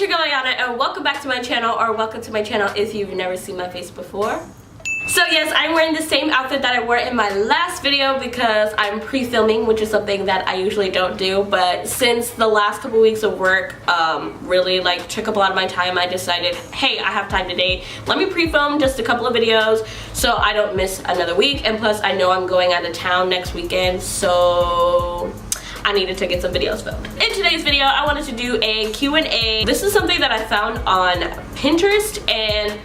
it's your girl Aiyana, and welcome back to my channel, or welcome to my channel if you've never seen my face before. So yes, I'm wearing the same outfit that I wore in my last video because I'm pre-filming, which is something that I usually don't do. But since the last couple weeks of work really took up a lot of my time, I decided, hey, I have time today. Let me pre-film just a couple of videos so I don't miss another week. And plus, I know I'm going out of town next weekend, so I needed to get some videos filmed. In today's video, I wanted to do a Q&A. This is something that I found on Pinterest, and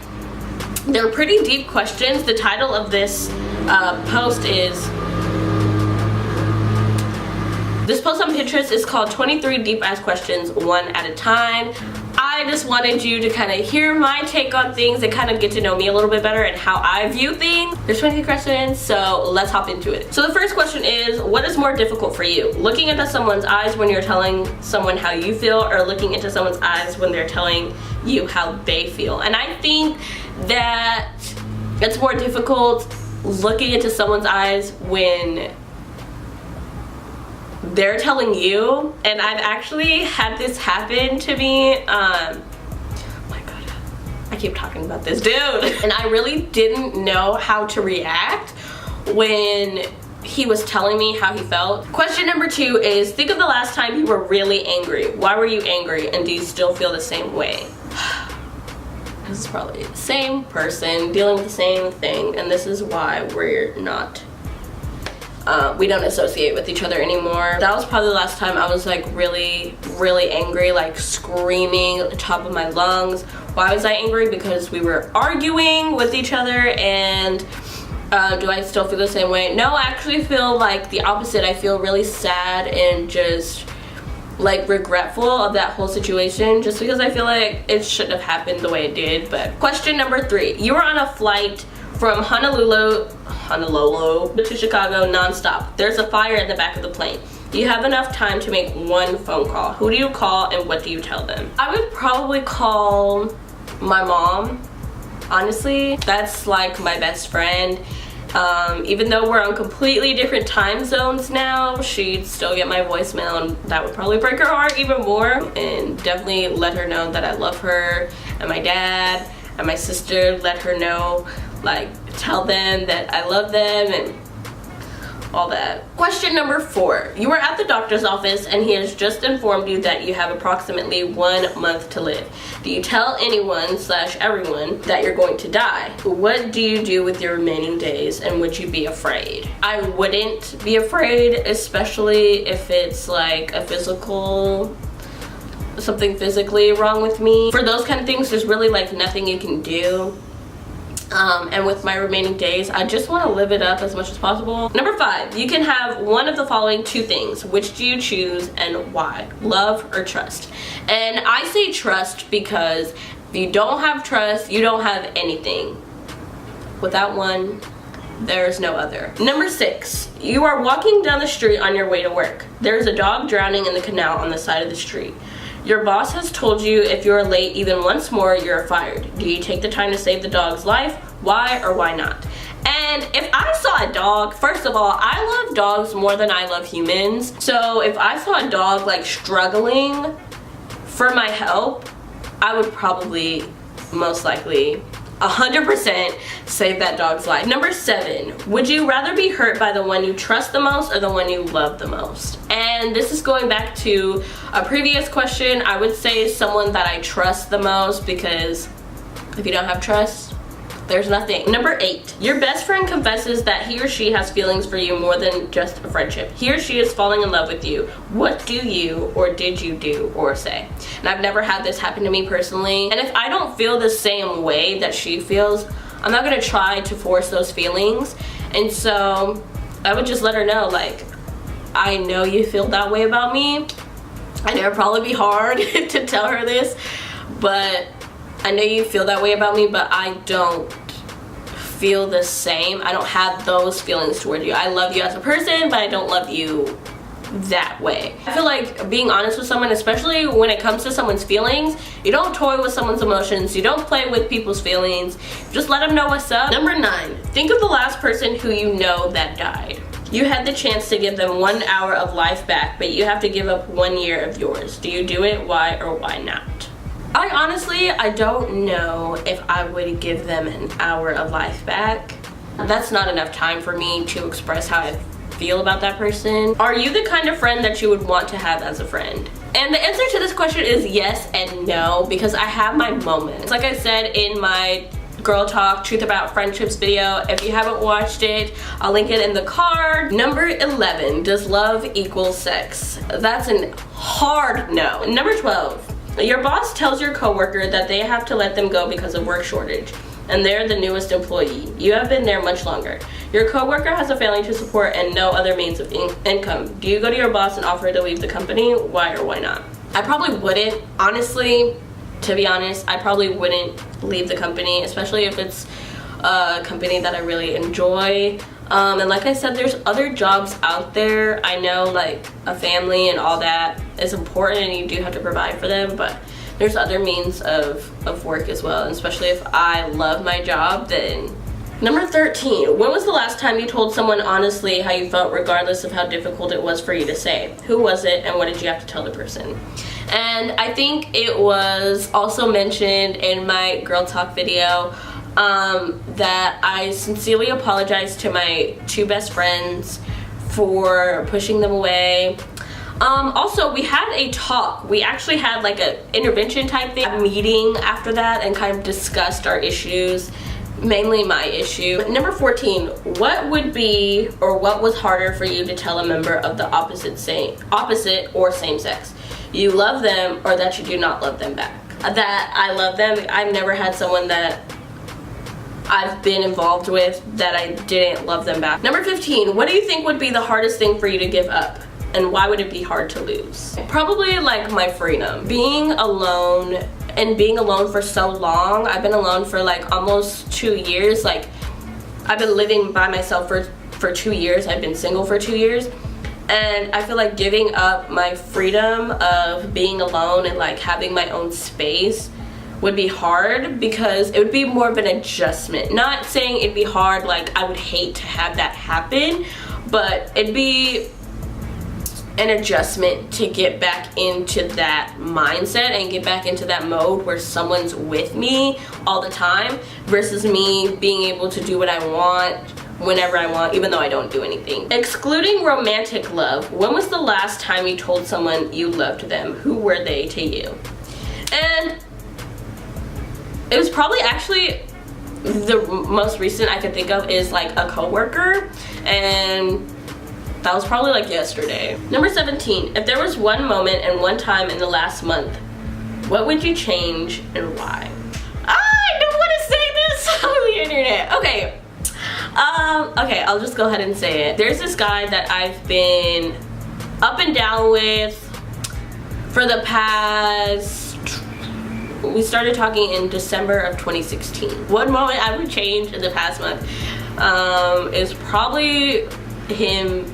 they're pretty deep questions. The title of this post on Pinterest is called 23 Deep Ass Questions, One at a Time. I just wanted you to kind of hear my take on things and kind of get to know me a little bit better and how I view things. There's 23 questions, so let's hop into it. So the first question is, what is more difficult for you? Looking into someone's eyes when you're telling someone how you feel, or looking into someone's eyes when they're telling you how they feel? And I think that it's more difficult looking into someone's eyes when they're telling you, and I've actually had this happen to me. Oh my god, I keep talking about this dude. And I really didn't know how to react when he was telling me how he felt. Question number 2 is, think of the last time you were really angry. Why were you angry, and do you still feel the same way? This is probably the same person dealing with the same thing, and this is why we're not we don't associate with each other anymore. That was probably the last time I was like really angry, like screaming at the top of my lungs. Why was I angry? Because we were arguing with each other. And do I still feel the same way? No, I actually feel like the opposite. I feel really sad and just like regretful of that whole situation, just because I feel like it shouldn't have happened the way it did. But question number 3, you were on a flight from Honolulu to Chicago non-stop. There's a fire in the back of the plane. You have enough time to make one phone call. Who do you call and what do you tell them? I would probably call my mom. Honestly, that's like my best friend. Even though we're on completely different time zones now, she'd still get my voicemail, and that would probably break her heart even more. And definitely let her know that I love her, and my dad and my sister, let her know, like tell them that I love them and all that. Question number 4, you were at the doctor's office and he has just informed you that you have approximately 1 month to live. Do you tell anyone / everyone that you're going to die? What do you do with your remaining days, and would you be afraid? I wouldn't be afraid, especially if it's like something physically wrong with me. For those kind of things, there's really like nothing you can do. And with my remaining days, I just want to live it up as much as possible. Number 5, you can have one of the following 2 things. Which do you choose and why? Love or trust? And I say trust because if you don't have trust, you don't have anything. Without one, there's no other. Number 6, you are walking down the street on your way to work. There's a dog drowning in the canal on the side of the street. Your boss has told you if you're late even once more, you're fired. Do you take the time to save the dog's life? Why or why not? And if I saw a dog, first of all, I love dogs more than I love humans. So if I saw a dog like struggling for my help, I would probably most likely 100% save that dog's life. Number 7, would you rather be hurt by the one you trust the most or the one you love the most? And this is going back to a previous question. I would say someone that I trust the most, because if you don't have trust, there's nothing. Number 8, your best friend confesses that he or she has feelings for you more than just a friendship. He or she is falling in love with you. What do you or did you do or say? And I've never had this happen to me personally. And if I don't feel the same way that she feels, I'm not gonna try to force those feelings. And so I would just let her know, like, I know you feel that way about me. I know it'd probably be hard to tell her this, but I know you feel that way about me, but I don't feel the same. I don't have those feelings toward you. I love you as a person, but I don't love you that way. I feel like being honest with someone, especially when it comes to someone's feelings, you don't toy with someone's emotions, you don't play with people's feelings, just let them know what's up. Number 9, think of the last person who you know that died. You had the chance to give them 1 hour of life back, but you have to give up 1 year of yours. Do you do it? Why or why not? I don't know if I would give them an hour of life back. That's not enough time for me to express how I feel about that person. Are you the kind of friend that you would want to have as a friend? And the answer to this question is yes and no, because I have my moments. Like I said in my Girl Talk Truth About Friendships video, if you haven't watched it, I'll link it in the card. Number 11, does love equal sex? That's a hard no. Number 12, your boss tells your coworker that they have to let them go because of work shortage, and they're the newest employee. You have been there much longer. Your coworker has a family to support and no other means of income. Do you go to your boss and offer to leave the company? Why or why not? I probably wouldn't. Honestly, to be honest, I probably wouldn't leave the company, especially if it's a company that I really enjoy. And like I said, there's other jobs out there. I know like a family and all that is important and you do have to provide for them, but there's other means of work as well, and especially if I love my job, then. Number 13, when was the last time you told someone honestly how you felt regardless of how difficult it was for you to say? Who was it and what did you have to tell the person? And I think it was also mentioned in my Girl Talk video that I sincerely apologized to my 2 best friends for pushing them away. Also, we had a talk. We actually had like an intervention type thing, a meeting after that, and kind of discussed our issues, mainly my issue. Number 14, what would be or what was harder for you to tell a member of the opposite or same sex? You love them or that you do not love them back? That I love them. I've never had someone that I've been involved with that I didn't love them back. Number 15, what do you think would be the hardest thing for you to give up? And why would it be hard to lose? Probably like my freedom. Being alone and being alone for so long. I've been alone for like almost 2 years. Like I've been living by myself for 2 years. I've been single for 2 years. And I feel like giving up my freedom of being alone and like having my own space would be hard, because it would be more of an adjustment. Not saying it'd be hard, like I would hate to have that happen, but it'd be an adjustment to get back into that mindset and get back into that mode where someone's with me all the time versus me being able to do what I want whenever I want, even though I don't do anything. Excluding romantic love, when was the last time you told someone you loved them? Who were they to you? And it was probably actually the most recent I could think of is like a coworker, and that was probably like yesterday. Number 17, if there was one moment and one time in the last month, what would you change and why? I don't want to say this on the internet. Okay. Okay, I'll just go ahead and say it. There's this guy that I've been up and down with for the past, we started talking in December of 2016. One moment I would change in the past month is probably him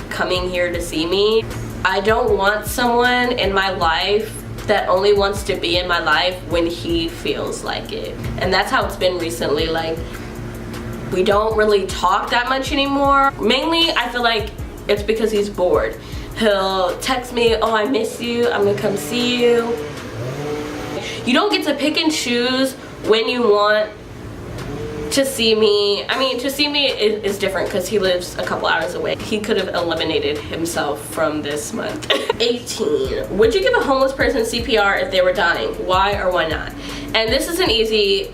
coming here to see me. I don't want someone in my life that only wants to be in my life when he feels like it. And that's how it's been recently. Like, we don't really talk that much anymore. Mainly, I feel like it's because he's bored. He'll text me, oh, I miss you, I'm gonna come see you. You don't get to pick and choose when you want to see me. I mean, to see me is different because he lives a couple hours away. He could have eliminated himself from this month. 18, would you give a homeless person CPR if they were dying? Why or why not? And this is an easy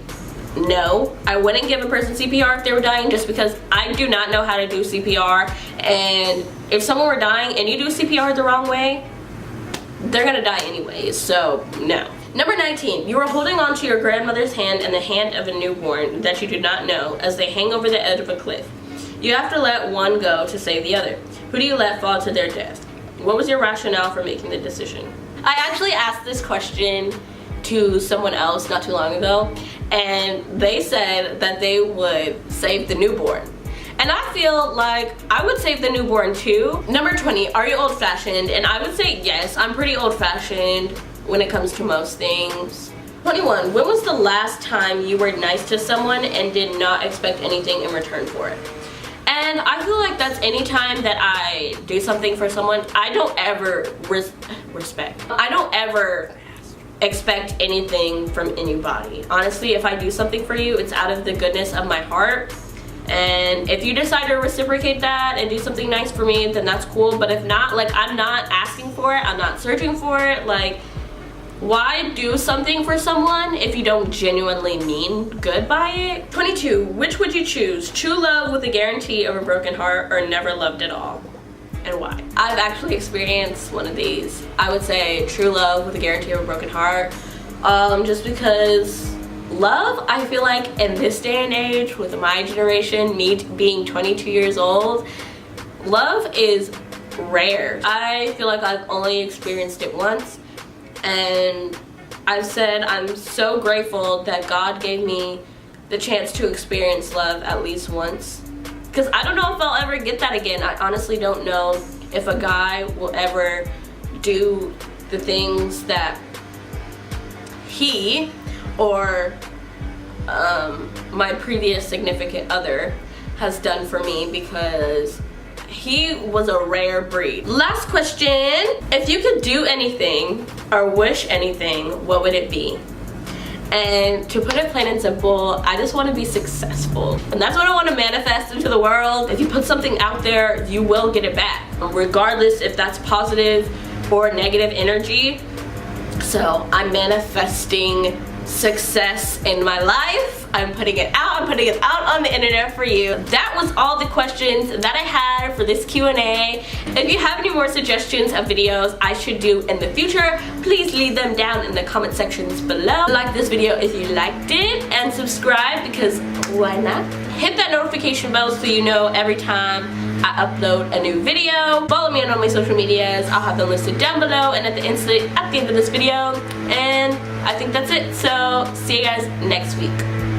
no. I wouldn't give a person CPR if they were dying, just because I do not know how to do CPR, and if someone were dying and you do CPR the wrong way, they're gonna die anyways, so no. Number 19, you are holding on to your grandmother's hand and the hand of a newborn that you do not know as they hang over the edge of a cliff. You have to let one go to save the other. Who do you let fall to their death? What was your rationale for making the decision? I actually asked this question to someone else not too long ago, and they said that they would save the newborn. And I feel like I would save the newborn too. Number 20, are you old-fashioned? And I would say yes, I'm pretty old-fashioned when it comes to most things. 21, when was the last time you were nice to someone and did not expect anything in return for it? And I feel like that's any time that I do something for someone, I don't ever respect. I don't ever expect anything from anybody. Honestly, if I do something for you, it's out of the goodness of my heart. And if you decide to reciprocate that and do something nice for me, then that's cool. But if not, like, I'm not asking for it, I'm not searching for it. Like, why do something for someone if you don't genuinely mean good by it? 22, which would you choose? True love with a guarantee of a broken heart, or never loved at all? And why? I've actually experienced one of these. I would say true love with a guarantee of a broken heart. Just because love, I feel like in this day and age, with my generation, me being 22 years old, love is rare. I feel like I've only experienced it once. And I've said I'm so grateful that God gave me the chance to experience love at least once. Because I don't know if I'll ever get that again. I honestly don't know if a guy will ever do the things that he or my previous significant other has done for me, because he was a rare breed. Last question. If you could do anything or wish anything, what would it be? And to put it plain and simple, I just want to be successful. And that's what I want to manifest into the world. If you put something out there, you will get it back, regardless if that's positive or negative energy. So I'm manifesting success in my life. I'm putting it out. I'm putting it out on the internet for you. That was all the questions that I had for this Q&A. If you have any more suggestions of videos I should do in the future, please leave them down in the comment sections below. Like this video if you liked it, and subscribe, because why not? Hit that notification bell so you know every time I upload a new video. Follow me on all my social medias. I'll have them listed down below and at the end of this video. And I think that's it. So see you guys next week.